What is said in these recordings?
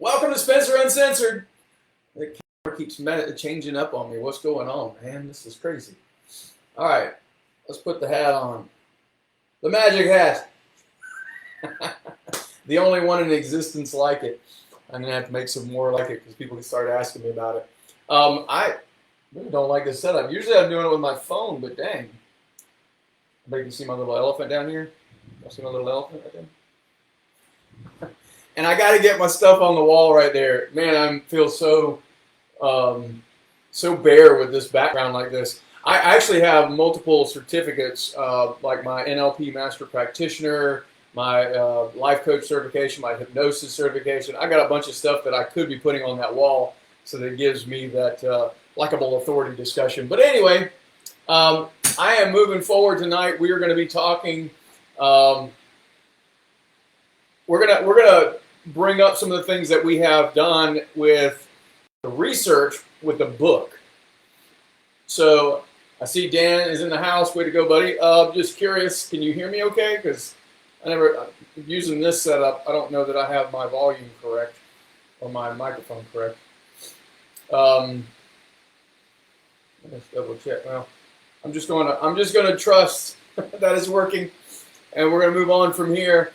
Welcome to Spencer Uncensored. The camera keeps changing up on me. What's going on, man? This is crazy. All right, let's put the hat on. The magic hat. The only one in existence like it. I'm going to have to make some more like it because people can start asking me about it. I really don't like this setup. Usually I'm doing it with my phone, but dang. Everybody can see my little elephant down here? You see my little elephant right there? And I got to get my stuff on the wall right there. Man, I feel so bare with this background like this. I actually have multiple certificates, like my NLP Master Practitioner, my Life Coach certification, my Hypnosis certification. I got a bunch of stuff that I could be putting on that wall, so that it gives me that likable authority discussion. But anyway, I am moving forward tonight. We are going to be talking. We're gonna bring up some of the things that we have done with the research with the book. So I see Dan is in the house. Way to go, buddy. Just curious, can you hear me okay? Because using this setup, I don't know that I have my volume correct or my microphone correct. Let's double check. Well, I'm just gonna trust that it's working, and we're gonna move on from here.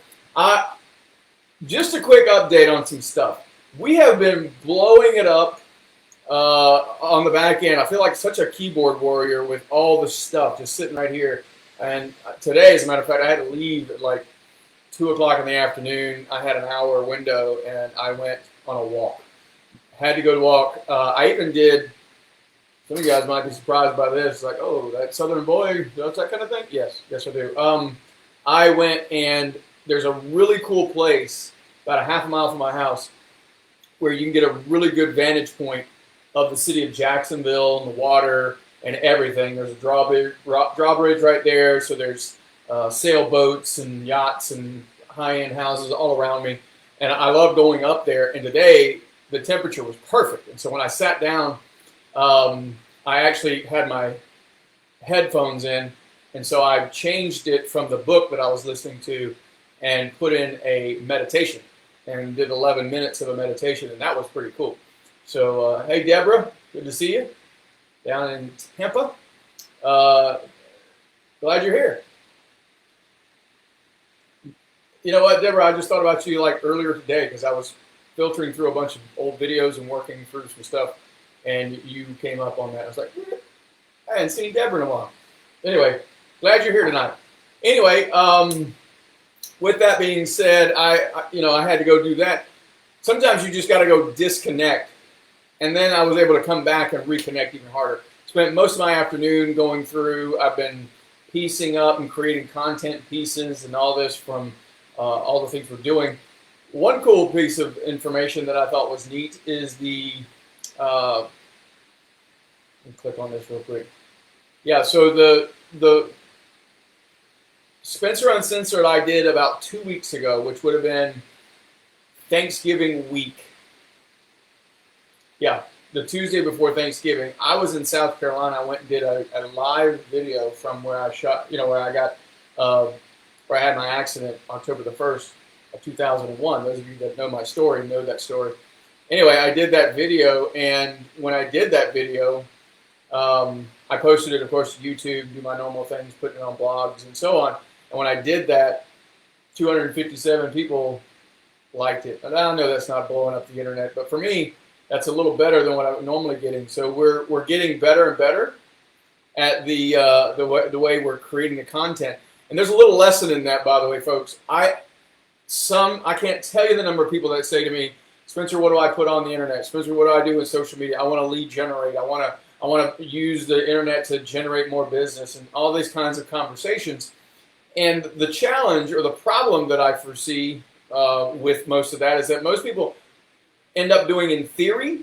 Just a quick update on some stuff. We have been blowing it up on the back end. I feel like such a keyboard warrior with all the stuff just sitting right here. And today, as a matter of fact, I had to leave at like 2 o'clock in the afternoon. I had an hour window, and I went on a walk. Had to go to walk. I even did. Some of you guys might be surprised by this. Like, oh, that Southern boy does that kind of thing? Yes, I do. I went, and there's a really cool place about a half a mile from my house where you can get a really good vantage point of the city of Jacksonville and the water and everything. There's a drawbridge right there, so there's sailboats and yachts and high-end houses all around me. And I love going up there, and today the temperature was perfect. And so when I sat down, I actually had my headphones in, and so I changed it from the book that I was listening to and put in a meditation and did 11 minutes of a meditation, and that was pretty cool. So, hey, Deborah, good to see you down in Tampa. Glad you're here. You know what, Deborah, I just thought about you like earlier today because I was filtering through a bunch of old videos and working through some stuff, and you came up on that. I was like, I hadn't seen Deborah in a while. Anyway, glad you're here tonight. Anyway, with that being said, I had to go do that. Sometimes you just got to go disconnect, and then I was able to come back and reconnect even harder. Spent most of my afternoon going through. I've been piecing up and creating content pieces and all this from all the things we're doing. One cool piece of information that I thought was neat is the. Let me click on this real quick. Yeah, so the Spencer Uncensored I did about 2 weeks ago, which would have been Thanksgiving week. Yeah, the Tuesday before Thanksgiving. I was in South Carolina. I went and did a live video from where I shot, where I got, where I had my accident October the 1st of 2001. Those of you that know my story know that story. Anyway, I did that video, and when I did that video, I posted it, of course, to YouTube, do my normal things, putting it on blogs and so on. And when I did that, 257 people liked it. And I know that's not blowing up the internet, but for me, that's a little better than what I'm normally getting. So we're getting better and better at the way we're creating the content. And there's a little lesson in that, by the way, folks. I can't tell you the number of people that say to me, Spencer, what do I put on the internet? Spencer, what do I do with social media? I want to lead generate. I want to use the internet to generate more business and all these kinds of conversations. And the challenge or the problem that I foresee with most of that is that most people end up doing in theory,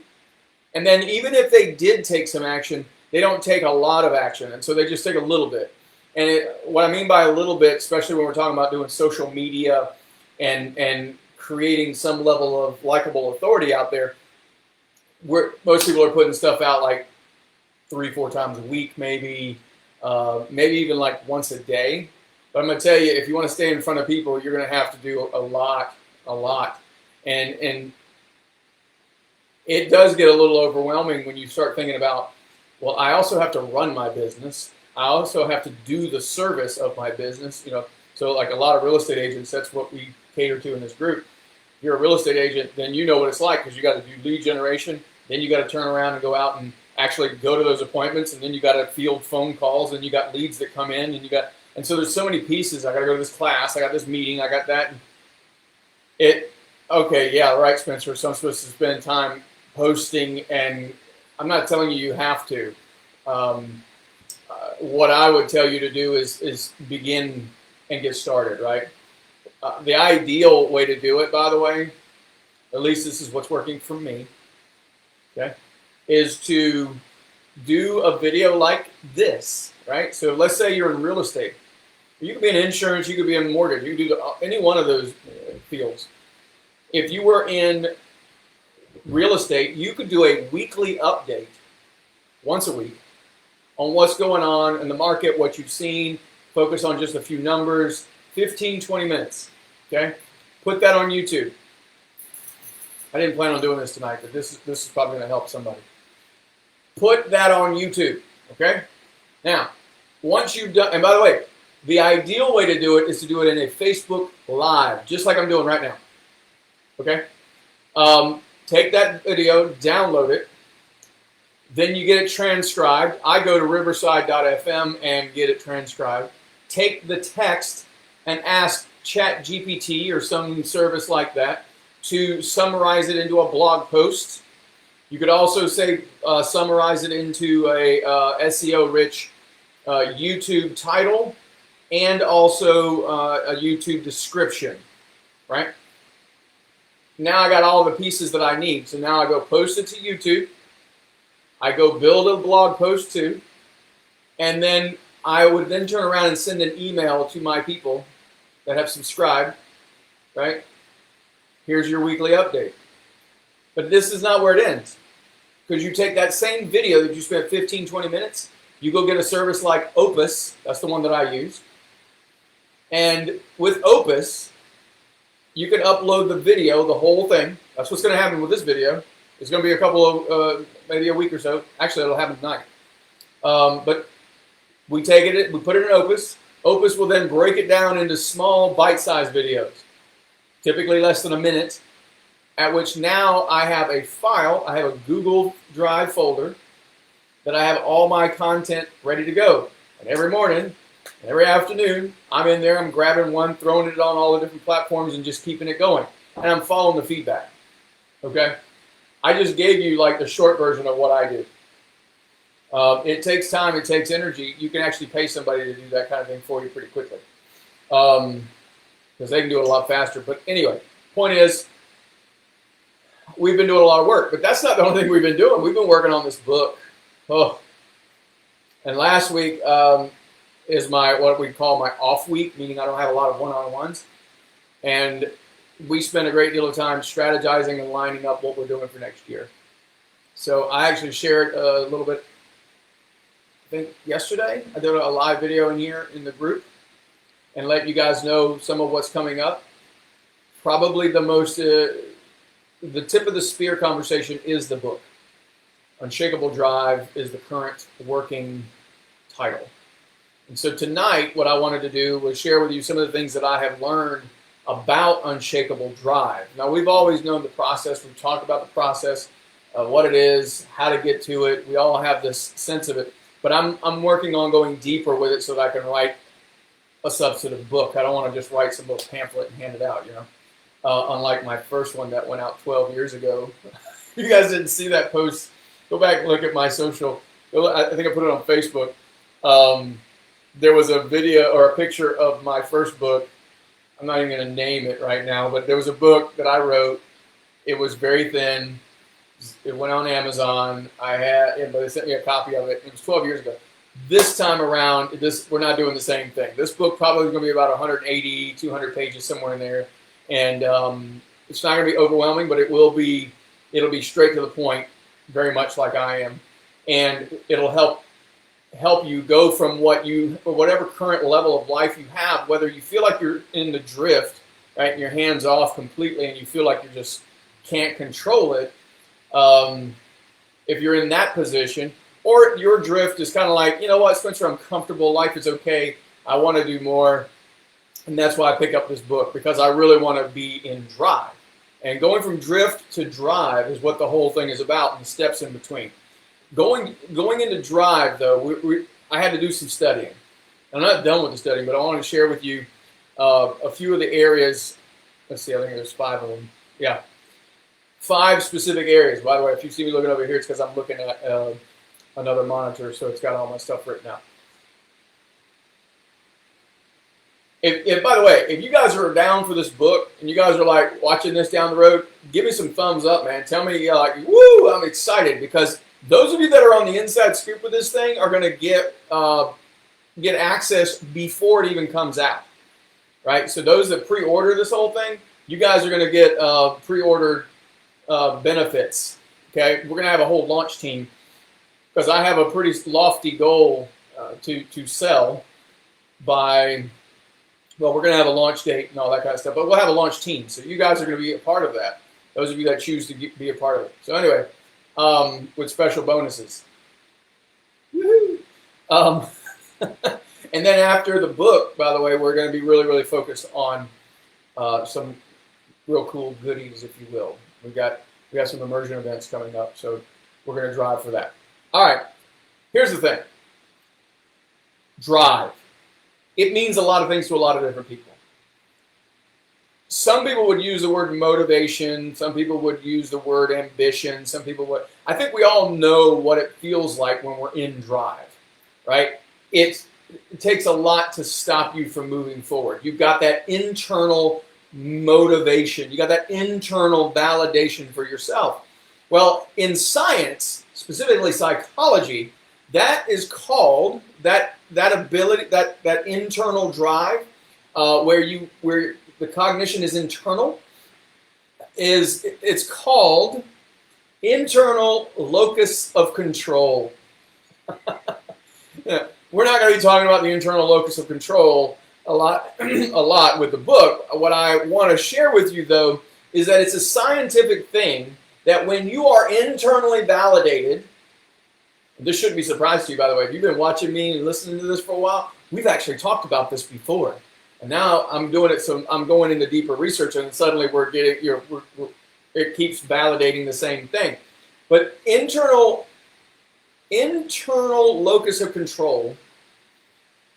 and then even if they did take some action, they don't take a lot of action, and so they just take a little bit. And what I mean by a little bit, especially when we're talking about doing social media and creating some level of likable authority out there, where most people are putting stuff out like 3-4 times a week, maybe even like once a day. But I'm going to tell you, if you want to stay in front of people, you're going to have to do a lot. And it does get a little overwhelming when you start thinking about, well, I also have to run my business. I also have to do the service of my business. So like a lot of real estate agents, that's what we cater to in this group. If you're a real estate agent, then you know what it's like, because you got to do lead generation. Then you got to turn around and go out and actually go to those appointments, and then you got to field phone calls, and you got leads that come in, and so there's so many pieces. I got to go to this class. I got this meeting. I got that. Okay, yeah, right, Spencer. So I'm supposed to spend time posting, and I'm not telling you have to. What I would tell you to do is begin and get started, right? The ideal way to do it, by the way, at least this is what's working for me, okay, is to do a video like this, right? So let's say you're in real estate. You could be in insurance, you could be in mortgage, you could do any one of those fields. If you were in real estate, you could do a weekly update once a week on what's going on in the market, what you've seen, focus on just a few numbers, 15, 20 minutes, okay? Put that on YouTube. I didn't plan on doing this tonight, but this is probably going to help somebody. Put that on YouTube, okay? Now, once you've done, and by the way, the ideal way to do it is to do it in a Facebook Live, just like I'm doing right now, okay? Take that video, download it, then you get it transcribed. I go to riverside.fm and get it transcribed. Take the text and ask ChatGPT or some service like that to summarize it into a blog post. You could also say summarize it into a SEO-rich YouTube title and also a YouTube description, right? Now I got all the pieces that I need. So now I go post it to YouTube. I go build a blog post too. And then I would then turn around and send an email to my people that have subscribed, right? Here's your weekly update. But this is not where it ends. Because you take that same video that you spent 15, 20 minutes, you go get a service like Opus, that's the one that I use. And with Opus, you can upload the video, the whole thing. That's what's going to happen with this video. It's going to be a couple of, maybe a week or so. Actually, it'll happen tonight. But we take it, we put it in Opus. Opus will then break it down into small bite-sized videos, typically less than a minute, at which now I have a file, I have a Google Drive folder that I have all my content ready to go. And every morning, every afternoon, I'm in there, I'm grabbing one, throwing it on all the different platforms and just keeping it going. And I'm following the feedback, okay? I just gave you like the short version of what I do. It takes time, it takes energy. You can actually pay somebody to do that kind of thing for you pretty quickly. Because they can do it a lot faster. But anyway, point is, we've been doing a lot of work. But that's not the only thing we've been doing. We've been working on this book. Oh. And last week is what we call my off week, meaning I don't have a lot of one-on-ones. And we spent a great deal of time strategizing and lining up what we're doing for next year. So I actually shared a little bit, I think yesterday, I did a live video in here in the group and let you guys know some of what's coming up. Probably the most, the tip of the spear conversation is the book. Unshakable Drive is the current working title. And so tonight, what I wanted to do was share with you some of the things that I have learned about Unshakable Drive. Now, we've always known the process. We've talked about the process, what it is, how to get to it. We all have this sense of it. But I'm working on going deeper with it so that I can write a substantive book. I don't want to just write some little pamphlet and hand it out, you know. Unlike my first one that went out 12 years ago. You guys didn't see that post. Go back and look at my social. I think I put it on Facebook. There was a video or a picture of my first book. I'm not even going to name it right now, but there was a book that I wrote. It was very thin. It went on Amazon. But they sent me a copy of it. It was 12 years ago. This time around, we're not doing the same thing. This book probably is going to be about 180, 200 pages, somewhere in there. And it's not going to be overwhelming, but it'll be straight to the point, very much like I am. And it'll help you go from whatever current level of life you have, whether you feel like you're in the drift, right, and your hands off completely and you feel like you just can't control it, If you're in that position, or your drift is kind of like, you know what, Spencer, I'm comfortable, life is okay, I want to do more, and that's why I pick up this book, because I really want to be in drive. And going from drift to drive is what the whole thing is about, and the steps in between. Going into drive, though, I had to do some studying. I'm not done with the studying, but I want to share with you a few of the areas. Let's see, I think there's 5 of them. Yeah. 5 specific areas. By the way, if you see me looking over here, it's because I'm looking at another monitor, so it's got all my stuff written out. If by the way, if you guys are down for this book and you guys are like watching this down the road, give me some thumbs up, man. Tell me like, woo, I'm excited, because those of you that are on the inside scoop of this thing are going to get access before it even comes out, right? So those that pre-order this whole thing, you guys are going to get pre-ordered benefits. Okay, we're going to have a whole launch team, because I have a pretty lofty goal to sell by. Well, we're going to have a launch date and all that kind of stuff, but we'll have a launch team. So you guys are going to be a part of that, those of you that choose to be a part of it. So anyway, with special bonuses. Woohoo! And then after the book, by the way, we're going to be really, really focused on some real cool goodies, if you will. We got some immersion events coming up, so we're going to drive for that. All right, here's the thing. Drive. It means a lot of things to a lot of different people. Some people would use the word motivation. Some people would use the word ambition. Some people would. I think we all know what it feels like when we're in drive, right? It takes a lot to stop you from moving forward. You've got that internal motivation. You got that internal validation for yourself. Well, in science, specifically psychology, that is called that ability, that internal drive, where the cognition is internal, it's called internal locus of control. Yeah, we're not going to be talking about the internal locus of control a lot with the book. What I want to share with you, though, is that it's a scientific thing that when you are internally validated. This shouldn't be a surprise to you, by the way. If you've been watching me and listening to this for a while, we've actually talked about this before. And now I'm doing it, so I'm going into deeper research, and suddenly we're getting, it keeps validating the same thing. But internal locus of control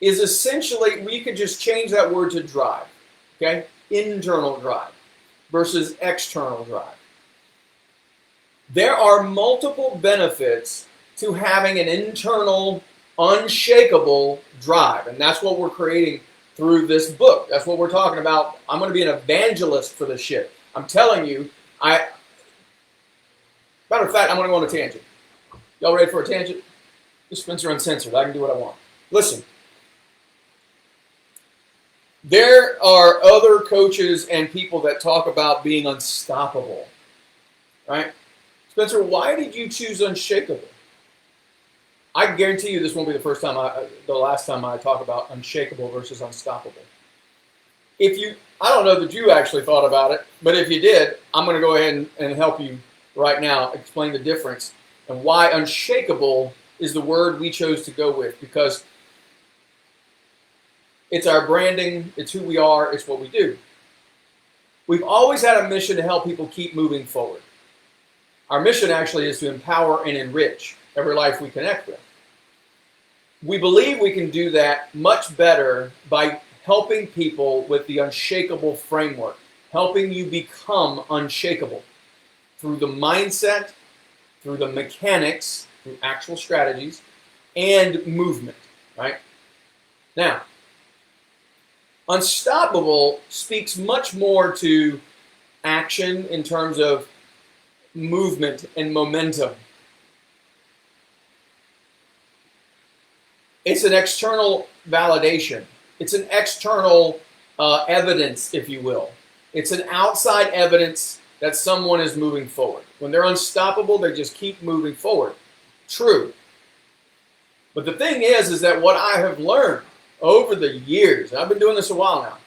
is essentially, we could just change that word to drive, okay? Internal drive versus external drive. There are multiple benefits to having an internal, unshakable drive. And that's what we're creating through this book. That's what we're talking about. I'm going to be an evangelist for this shit. I'm telling you, matter of fact, I'm going to go on a tangent. Y'all ready for a tangent? This is Spencer Uncensored. I can do what I want. Listen. There are other coaches and people that talk about being unstoppable. Right? Spencer, why did you choose Unshakable? I guarantee you this won't be the last time I talk about Unshakable versus Unstoppable. I don't know that you actually thought about it, but if you did, I'm going to go ahead and help you right now explain the difference and why Unshakable is the word we chose to go with, because it's our branding, it's who we are, it's what we do. We've always had a mission to help people keep moving forward. Our mission actually is to empower and enrich every life we connect with. We believe we can do that much better by helping people with the Unshakable framework, helping you become unshakable through the mindset, through the mechanics, through actual strategies, and movement, right? Now, Unstoppable speaks much more to action in terms of movement and momentum. It's an external validation. It's an external evidence, if you will. It's an outside evidence that someone is moving forward. When they're unstoppable, they just keep moving forward. True. But the thing is that what I have learned over the years, and I've been doing this a while now,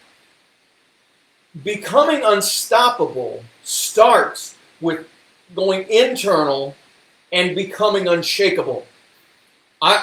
becoming unstoppable starts with going internal and becoming unshakable.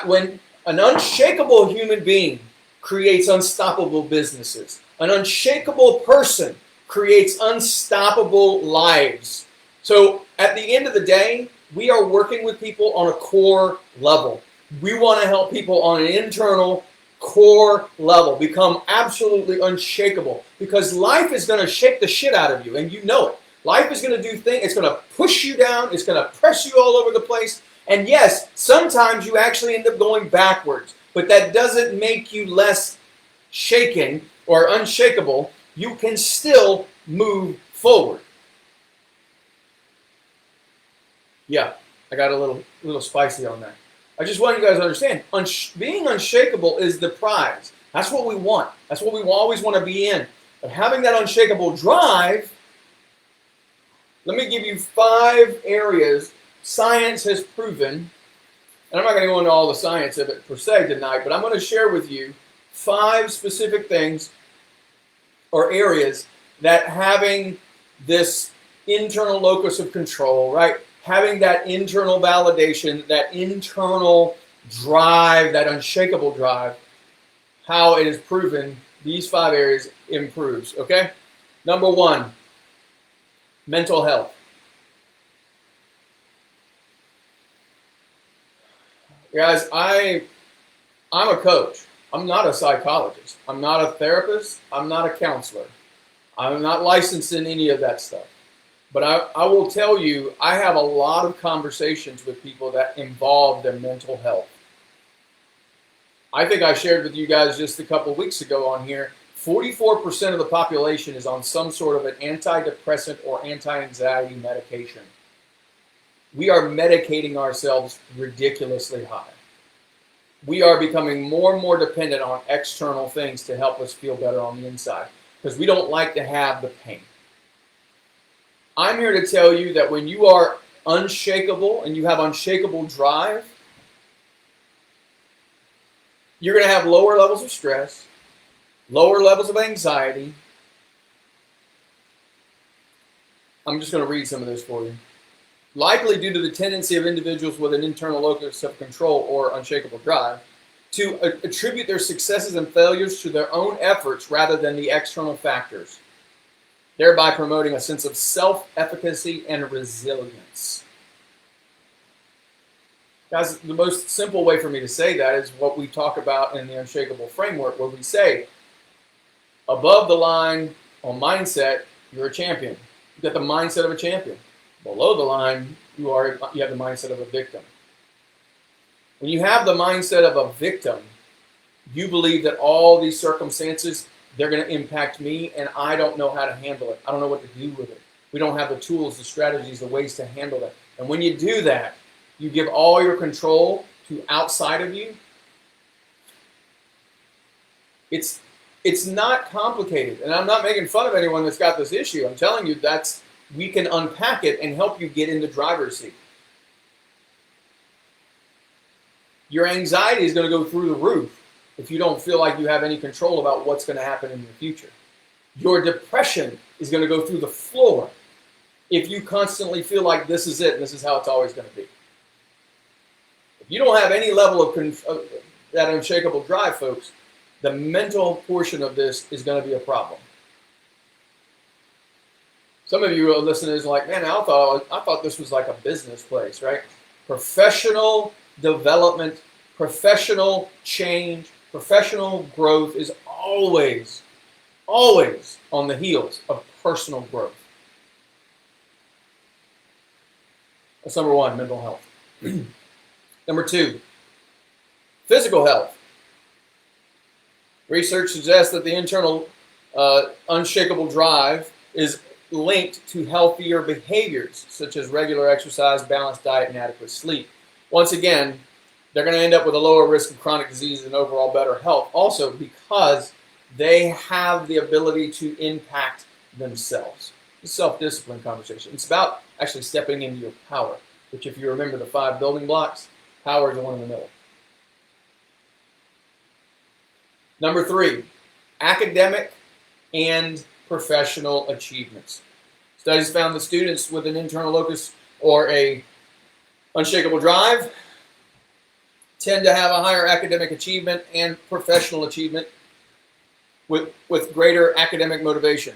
When an unshakable human being creates unstoppable businesses, an unshakable person creates unstoppable lives. So at the end of the day, we are working with people on a core level. We want to help people on an internal core level become absolutely unshakable, because life is going to shake the shit out of you, and you know it. Life is going to do things. It's going to push you down. It's going to press you all over the place. And yes, sometimes you actually end up going backwards, but that doesn't make you less shaken or unshakable. You can still move forward. Yeah, I got a little spicy on that. I just want you guys to understand, being unshakable is the prize. That's what we want. That's what we always want to be in. But having that unshakable drive, let me give you 5 areas science has proven, and I'm not going to go into all the science of it per se tonight, but I'm going to share with you 5 specific things or areas that having this internal locus of control, right? Having that internal validation, that internal drive, that unshakable drive, how it is proven these 5 areas improves, okay? Number 1, mental health. Guys, I'm a coach. I'm not a psychologist. I'm not a therapist. I'm not a counselor. I'm not licensed in any of that stuff. But I will tell you, I have a lot of conversations with people that involve their mental health. I think I shared with you guys just a couple of weeks ago on here, 44% of the population is on some sort of an antidepressant or anti-anxiety medication. We are medicating ourselves ridiculously high. We are becoming more and more dependent on external things to help us feel better on the inside, because we don't like to have the pain. I'm here to tell you that when you are unshakable and you have unshakable drive, you're going to have lower levels of stress, lower levels of anxiety. I'm just going to read some of this for you. Likely due to the tendency of individuals with an internal locus of control or unshakable drive to attribute their successes and failures to their own efforts rather than the external factors, thereby promoting a sense of self-efficacy and resilience. Guys, the most simple way for me to say that is what we talk about in the Unshakable framework, where we say, above the line on mindset, you're a champion. You've got the mindset of a champion. Below the line, you have the mindset of a victim. When you have the mindset of a victim, you believe that all these circumstances, they're going to impact me, and I don't know how to handle it. I don't know what to do with it. We don't have the tools, the strategies, the ways to handle it. And when you do that, you give all your control to outside of you. It's not complicated. And I'm not making fun of anyone that's got this issue. I'm telling you we can unpack it and help you get in the driver's seat. Your anxiety is going to go through the roof if you don't feel like you have any control about what's going to happen in your future. Your depression is going to go through the floor if you constantly feel like this is it and this is how it's always going to be. If you don't have any level of that unshakable drive, folks, the mental portion of this is going to be a problem. Some of you are listeners like, man, I thought this was like a business place, right? Professional development, professional change, professional growth is always on the heels of personal growth. That's number 1, mental health. Number 2, physical health. Research suggests that the internal unshakable drive is linked to healthier behaviors, such as regular exercise, balanced diet, and adequate sleep. Once again, they're going to end up with a lower risk of chronic disease and overall better health, also because they have the ability to impact themselves. It's a self-discipline conversation. It's about actually stepping into your power, which if you remember the 5 building blocks, power is the one in the middle. Number 3, academic and professional achievements. Studies found that students with an internal locus or a unshakable drive tend to have a higher academic achievement and professional achievement with greater academic motivation.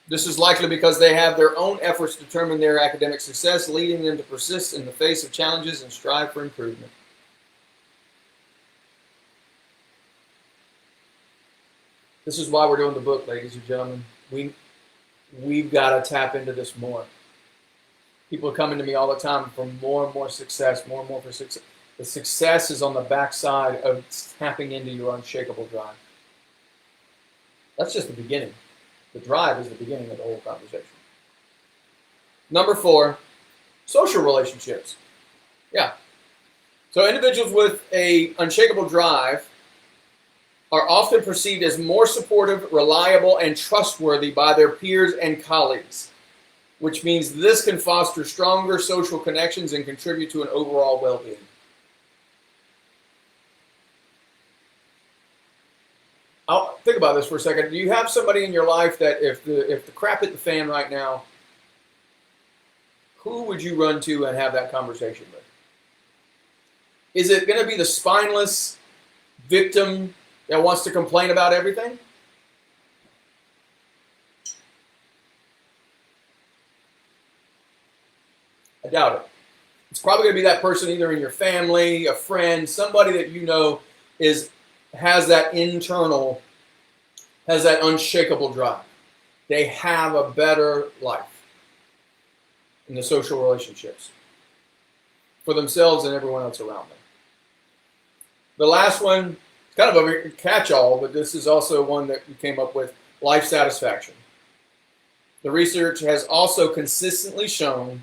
This is likely because they have their own efforts to determine their academic success, leading them to persist in the face of challenges and strive for improvement. This is why we're doing the book, ladies and gentlemen. We've got to tap into this more. People are coming to me all the time for more and more success, more and more for success. The success is on the backside of tapping into your unshakable drive. That's just the beginning. The drive is the beginning of the whole conversation. Number 4, social relationships. Yeah. So individuals with an unshakable drive are often perceived as more supportive, reliable, and trustworthy by their peers and colleagues, which means this can foster stronger social connections and contribute to an overall well-being. I'll think about this for a second. Do you have somebody in your life that if the crap hit the fan right now, who would you run to and have that conversation with? Is it going to be the spineless victim that wants to complain about everything? I doubt it. It's probably going to be that person either in your family, a friend, somebody that you know has that unshakable drive. They have a better life in the social relationships for themselves and everyone else around them. The last one, it's kind of a catch-all, but this is also one that we came up with, life satisfaction. The research has also consistently shown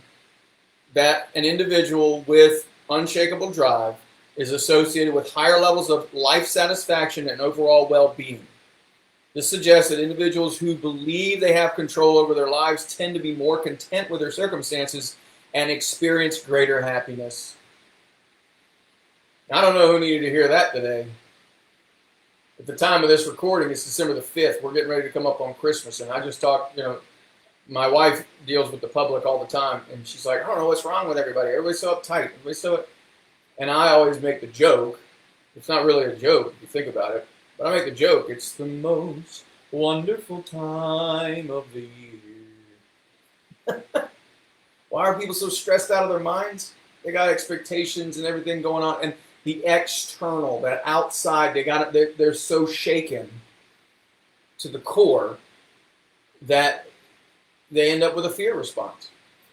that an individual with unshakable drive is associated with higher levels of life satisfaction and overall well-being. This suggests that individuals who believe they have control over their lives tend to be more content with their circumstances and experience greater happiness. I don't know who needed to hear that today. At the time of this recording, it's December the 5th. We're getting ready to come up on Christmas, and I just talked, my wife deals with the public all the time, and she's like, I don't know what's wrong with everybody. Everybody's so uptight. And I always make the joke. It's not really a joke if you think about it, but I make the joke. It's the most wonderful time of the year. Why are people so stressed out of their minds? They got expectations and everything going on, and the external, that outside, they're so shaken to the core that they end up with a fear response.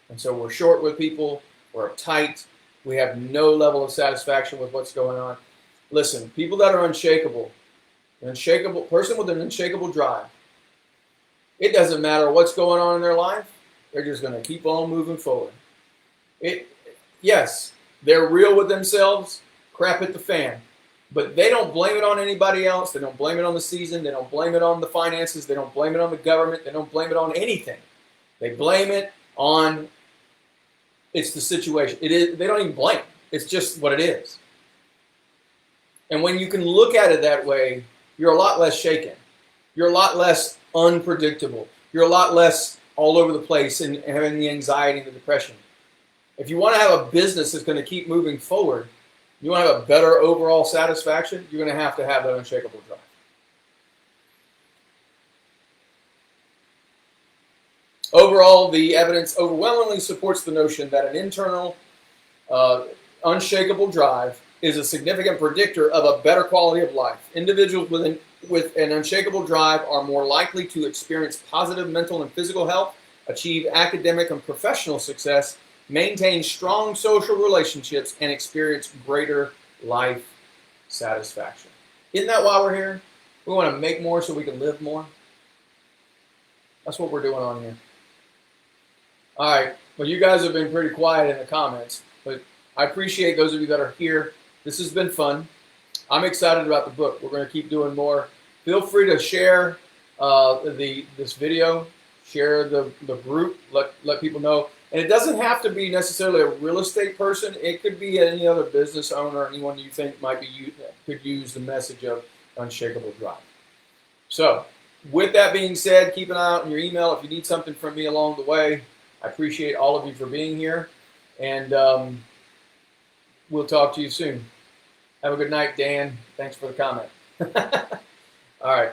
And so we're short with people, we're uptight, we have no level of satisfaction with what's going on. Listen, people that are unshakable, an unshakable person with an unshakable drive, it doesn't matter what's going on in their life, they're just going to keep on moving forward. Yes, they're real with themselves, crap hit the fan, but they don't blame it on anybody else. They don't blame it on the season. They don't blame it on the finances. They don't blame it on the government. They don't blame it on anything. They blame it on, it's the situation. They don't even blame it. It's just what it is. And when you can look at it that way, you're a lot less shaken. You're a lot less unpredictable. You're a lot less all over the place and having the anxiety and the depression. If you want to have a business that's going to keep moving forward, you want to have a better overall satisfaction, you're going to have that unshakable drive. Overall, the evidence overwhelmingly supports the notion that an internal, unshakable drive is a significant predictor of a better quality of life. Individuals with an unshakable drive are more likely to experience positive mental and physical health, achieve academic and professional success, maintain strong social relationships, and experience greater life satisfaction. Isn't that why we're here? We want to make more so we can live more. That's what we're doing on here. All right. Well, you guys have been pretty quiet in the comments, but I appreciate those of you that are here. This has been fun. I'm excited about the book. We're going to keep doing more. Feel free to share this video, share the group, let people know. And it doesn't have to be necessarily a real estate person. It could be any other business owner, anyone you think could use the message of Unshakable Drive. So, with that being said, keep an eye out on your email if you need something from me along the way. I appreciate all of you for being here. And we'll talk to you soon. Have a good night, Dan. Thanks for the comment. All right.